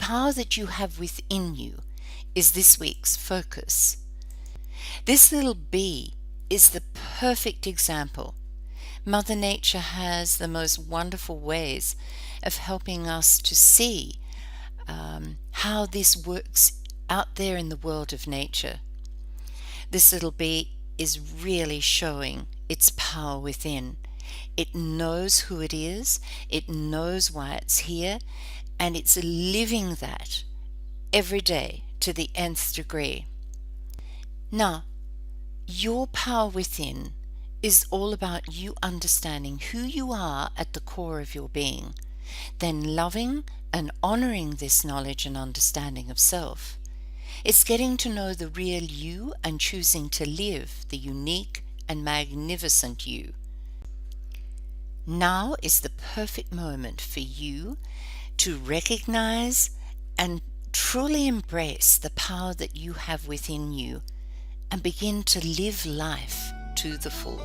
power that you have within you is this week's focus. This little bee is the perfect example. Mother Nature has the most wonderful ways of helping us to see how this works out there in the world of nature. This little bee is really showing its power within. It knows who it is, it knows why it's here, and it's living that every day to the nth degree. Now, your power within is all about you understanding who you are at the core of your being, then loving and honoring this knowledge and understanding of self. It's getting to know the real you and choosing to live the unique and magnificent you. Now is the perfect moment for you to recognize and truly embrace the power that you have within you and begin to live life to the full.